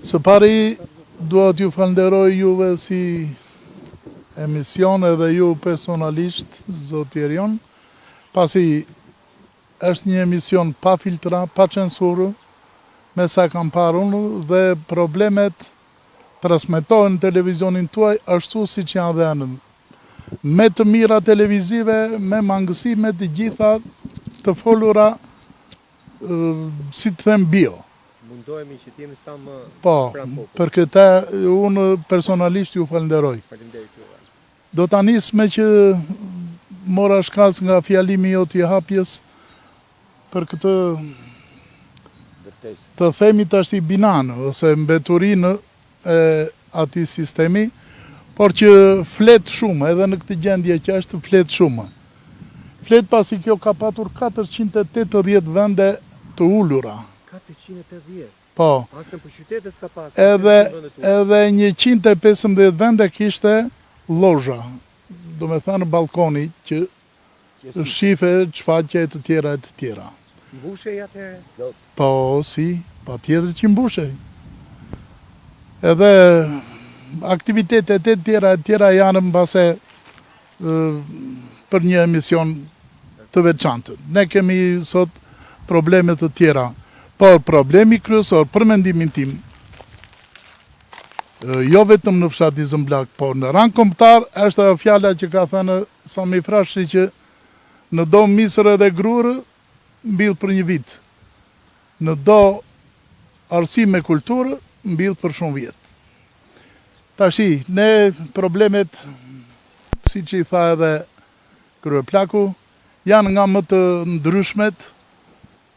Së pari, dua t'ju falenderoj juve si emision edhe ju personalisht, zoti Erion, pasi është një emision pa filtra, pa censurë, me sa kam parë unë, dhe problemet transmetohen në televizionin tuaj ashtu si që janë dhe anën. Me të mira televizive, me mangësime të gjitha të folura, si të them bio. Mundohemi që t'jemi sa më Po, pranë popullit. për këta unë personalisht ju falenderoj. Faleminderit juve. Do ta nis me që mora shkas nga fjalimi jot i hapjes për këtë të themi tash i binan ose mbeturinë e atij sistemi, por që flet shumë edhe në këtë gjendje që është flet shumë. Flet pasi kjo ka patur 480 vende të ulura. 480. Po. Asnjë për qytetet s'ka pas. Edhe 115 vende kishte lozha. Do me thënë balkoni që shife çfaqe e të tjera. Mbushej atëherë? Po, si, patjetër që mbushej. Edhe aktivitetet e tjera janë mbase për një emision të veçantë. Ne kemi sot probleme të tjera, por problemi kryesor për mendimin tim, jo vetëm në fshati Zëmblak, por në rang kombëtar është ajo fjala që ka thënë Sami Frashëri që në do misër edhe grurë mbill për një vit. Në do arsim me kulturë mbill për shumë vjet. Tashi, ne problemet, si që i tha edhe kryeplaku, janë nga më të ndryshmet,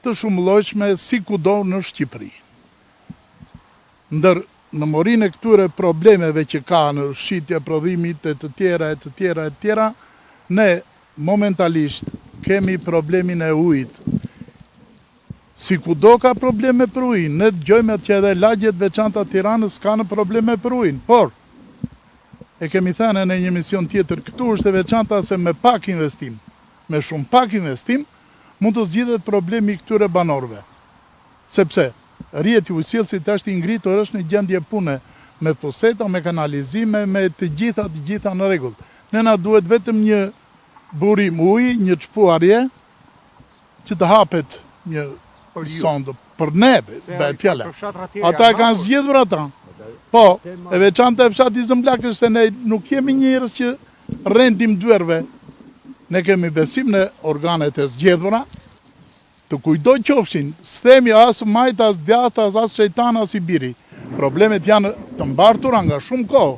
të shumëllojshme si kudo në Shqipëri. Ndër në morinë e këtyre problemeve që ka në shitje prodhimit e të tjera, ne momentalisht kemi problemin e ujit. Si kudo ka probleme për ujin, ne dëgjojmë që edhe lagjet veçanta Tiranës kanë probleme për ujin, por e kemi thënë në një emision tjetër, këtu është e veçanta se me pak investim, me shumë pak investim, mund të zgjidhet problemi këtyre banorëve. Sepse rrjeti ujësillësit është i ngritur, është në gjendje pune me poseta, me kanalizime, me të gjitha në rregull. Ne na duhet vetëm një burim uji, një çpuarje që të hapet një sondë për ne, bëhet fjala. Ata e kanë zgjedhur ata. Po, e veçanta e fshati Zëmblak është se ne nuk jemi njerëz që rendim dyerve. Ne kemi besim në organet e zgjedhura, të kujdo qofshin, s'themi as majt, as djata, as shejtan, as i biri. Problemet janë të mbartura nga shumë kohë.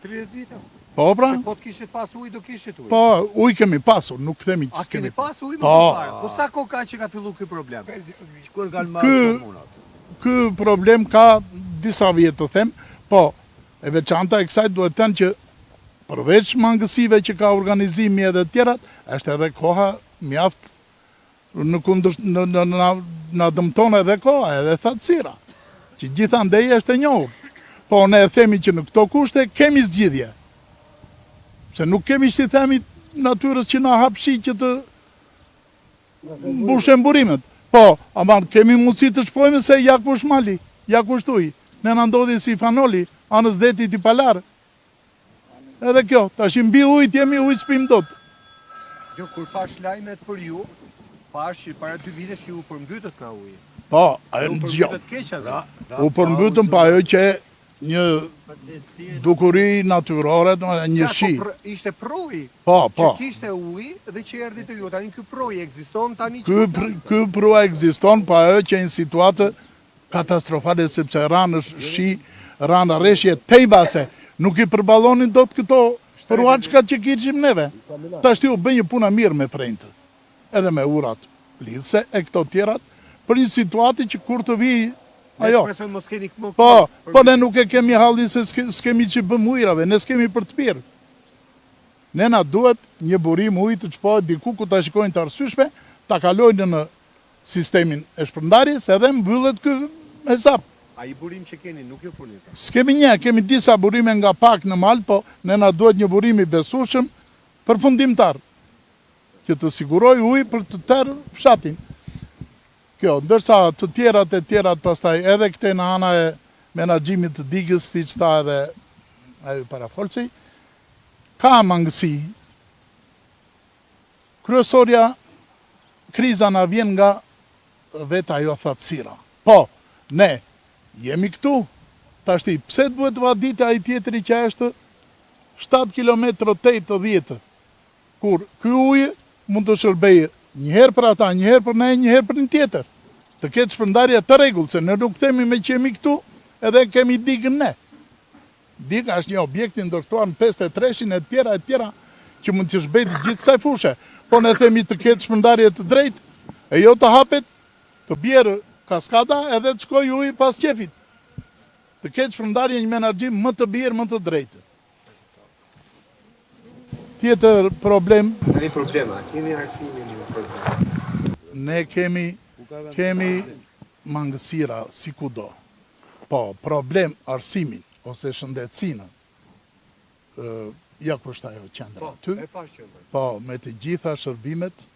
30 vite. Po, pra? Po të kishit pas ujë, do kishit ujë. Po, ujë kemi pasur, nuk themi që s'kemi. A keni pas ujë më parë? Po sa kohë ka që ka fillu ky problem? Ky problem ka disa vjet të them, po, e veçanta e kësaj duhet të thënë që përveç mangësive që ka organizimi edhe tjerat, është edhe koha mjaft në dëmton edhe koha, edhe thatësira, që gjithandej është e njohur. Po ne e themi që në këto kushte kemi zgjidhje. Se nuk kemi që themi natyrës që na hapshi që të mbushen burimet. Po, ama kemi mundësi të shpojme se ja kush mali, ja kush tuj. Ne na ndodhi si fanoli, anës detit i palarë. Edhe kjo, tash mbi ujt jemi ujt s'pim dot. Jo, kur pash lajmet për ju, pash që para 2 vitesh që u përmbytët nga uji. Po, ajo në gjo. U përmbytëm pa ajo që një dukuri natyrore, një shi. Ishte proj, Po. që kishte uji dhe që erdi të ju. Tani ky proj ekziston, tani që... Ky proj ekziston, pa ajo që në situatë katastrofale, sepse ranë shi, ranë rreshje tejbase, nuk i përbalonin do të këto përruaçkat që kishim neve. Ta shti u bë një puna mirë me prejnëtë, edhe me urat lidhse e këto tjerat, për një situatë që kur të vi ajo. Po, ne nuk e kemi halli se s'kemi që bëm ujrave, ne s'kemi për të pirë. Ne na duhet një burim ujë të çpohet diku ku ta shikojnë të arsyeshme, ta kalojnë në sistemin e shpërndarjes edhe mbyllet ky hesap. A i burim që keni nuk ju furnizon? S'kemi një, kemi disa burime nga pak në mal, po ne na duhet një burim i besueshëm përfundimtar, që të siguroj ujë për të tërë fshatin. Kjo, ndërsa të tjerat pastaj edhe këte në ana e menaxhimit të digës, siç tha edhe ajo parafolsi, ka mangësi. Kryesorja, kriza na vjen nga vetë ajo thatësira. Po, ne jemi këtu, tashti, pse duhet vadite ai tjetri që është 7 km 8-10, kur ky ujë mund të shërbejë njëherë për ata, njëherë për ne, njëherë për një tjetër. Të ketë shpërndarje të rregull, se ne nuk themi me që jemi këtu, edhe kemi digën ne. Diga është një objekt i ndërtuar në 53-shin e tjera, që mund të shbejtë gjithë kësaj fushe. Po ne themi të ketë shpërndarje të drejtë, e jo të hapet, të bjerë kaskada edhe të shkoj ujë pas qefit. Të ketë shpërndarje një menaxhim më të bjerë, më të drejtë. Tjetër problem... Një problema, kemi arsimin një problem. Ne kemi mangësira si kudo. Po, problem arsimin ose shëndetësinë, ja kushta ajo qendra aty. Po, me të gjitha shërbimet,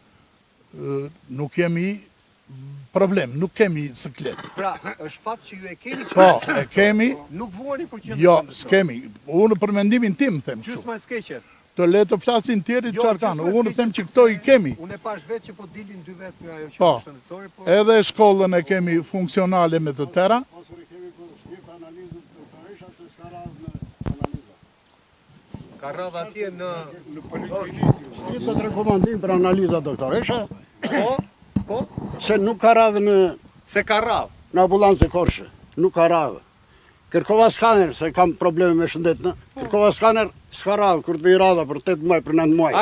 nuk kemi problem, nuk kemi siklet. Pra, është fakt që ju e keni që... Po, e kemi... Nuk vuani për qendrën. Jo, s'kemi. Unë për mendimin tim, them kështu. Gjysma e skeqes. Të le të flasin tjerit qarë kanë. Unë them që këto i kemi. Unë e pash vetë që po dilin 2 vetë nga ajo që Po, është shëndetësore, po... edhe shkollën e kemi funksionale me të tëra. Ka radhë atje në... Shtritë të rekomandim për analiza doktoresha, Po? se nuk ka radhë në Se ka radhë. ambulancë e Korçë, nuk ka radhë. Kërkova skaner, se kam probleme me shëndetën, kërkova skaner, s'ka radhë, kur të vej radha për 8 muaj, për 9 muaj. A,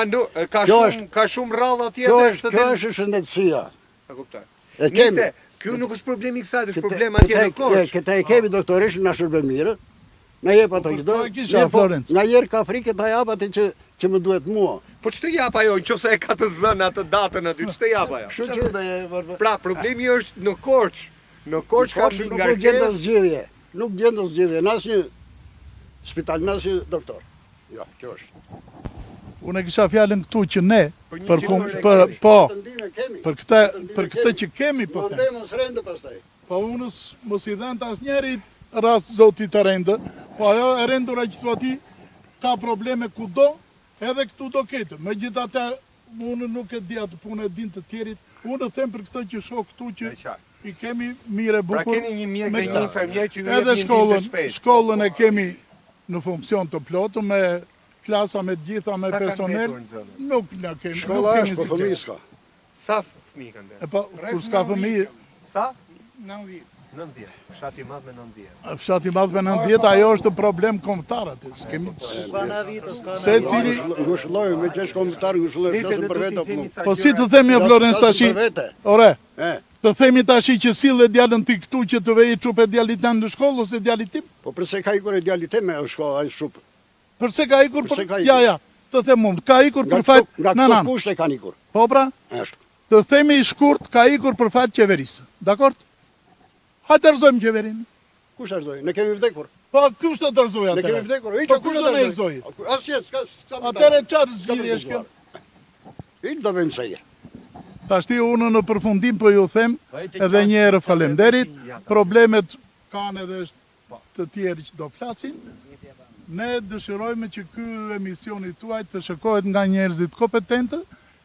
ka shumë radhë atje Kjo dhe është shëndetësia. A kuptoj. E kemi. Nise, kjo nuk është problemi i kësaj, është problem atje në Korçë. Këta e kemi doktoreshën na shërben mirë, na jep ato që do. Po e kisha, Florenc. Nga njerë ka frikë ta jap atë që më duhet mua. Po ç'të jap ajo, nëse e ka të zënë atë datën aty, ç'të jap ajo? Kështu që Pra, problemi është në Korçë. Në Korçë ka mbi ngarkesë. Nuk gjendet zgjidhje, në asnjë spital, në asnjë doktor. Jo, kjo është. Unë e kisha fjalën këtu që ne, për këtë që kemi, po them. Mandemos rende pastaj. Po unë mos i dhënë të asnjërit rast zotit të rendë, po ajo e rendura që të ati ka probleme kudo, edhe këtu do ketë. Me gjitha te, unë nuk e di atë punë e din të tjerit, unë them për këtë që shoh këtu që i kemi mire bukur. Pra keni një mjek dhe një infermier që ju jep edhe një ditë shpejt. shkollën e kemi në funksion të plotë, me klasa me gjitha, me personel. Nuk na kemi, Shkolla është, po fëmijë s'ka. Sa fëmijë kanë E po, kur s'ka fëmijë, Sa? 90. Fshati i madh me 90. fshati i madh me 90, ajo është problem kombëtar aty. S'kemi. Se cili Ngushëlloj, me qesh kombëtar, ngushëlloj, flasëm për vetë apo. po si të themi Florenc tashi? Ore, E, të themi tashi që sille djalën ti këtu që të vej çupe djalit tën në shkollë ose djalit tim? po përse ka ikur e djalit tim e shko ai shupë. Përse ka ikur Përse ka për ikur? ja, të them unë, ka ikur për fat Nga këto kushte kanë ikur. Po pra, Ashtu. të themi i shkurt ka ikur për fat qeverisë. Dakor? Ha dërzojmë qeverinë. Kush arzoi? Ne kemi vdekur. Po kush të dërzoj Ne atë? kemi vdekur. Po kush do ne erzoj? Asgjë, s'ka. Atëre çfarë zgjidhje është kjo? Il do vënë sejer. Tashti unë në përfundim po ju them edhe një herë faleminderit. Problemet kanë edhe të tjerë që do flasin. Ne dëshirojmë që ky emisioni tuaj të shikohet nga njerëzit kompetentë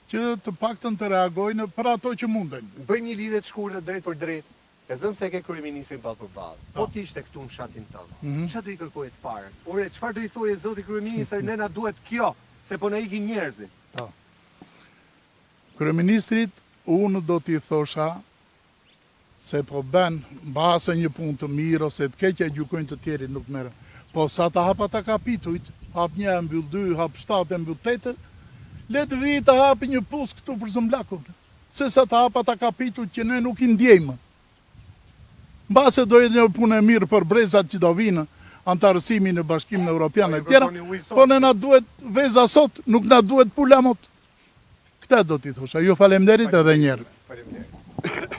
që të paktën të reagojnë për ato që munden. Bëjmë një lidhje të shkurtër drejt për drejt. E zëm se ke kryeministrin ballë për ballë. Po ti ishte këtu në fshatin tënd. Çfarë do i kërkoje të parë? Ore, çfarë do i thoje zoti kryeministër, ne na duhet kjo, se po na ikin njerëzit. Kryeministrit, unë do t'i thosha se po bën mbase një punë të mirë ose të keqja gjykojnë të tjerit nuk merr. Po sa ta hap ata kapitujt, hap 1, mbyll 2, hap 7, mbyll 8, le të vijë të hapi një pus këtu për zëmblakun. Se sa ta hap ata kapitujt që ne nuk i ndjejmë. Mbase do jetë një punë e mirë për brezat që do vinë, antarësimi në Bashkimin Evropian e tjera, po ne na duhet veza sot, nuk na duhet pula mot. Këta do t'i thosha. Ju faleminderit edhe një herë. Faleminderit.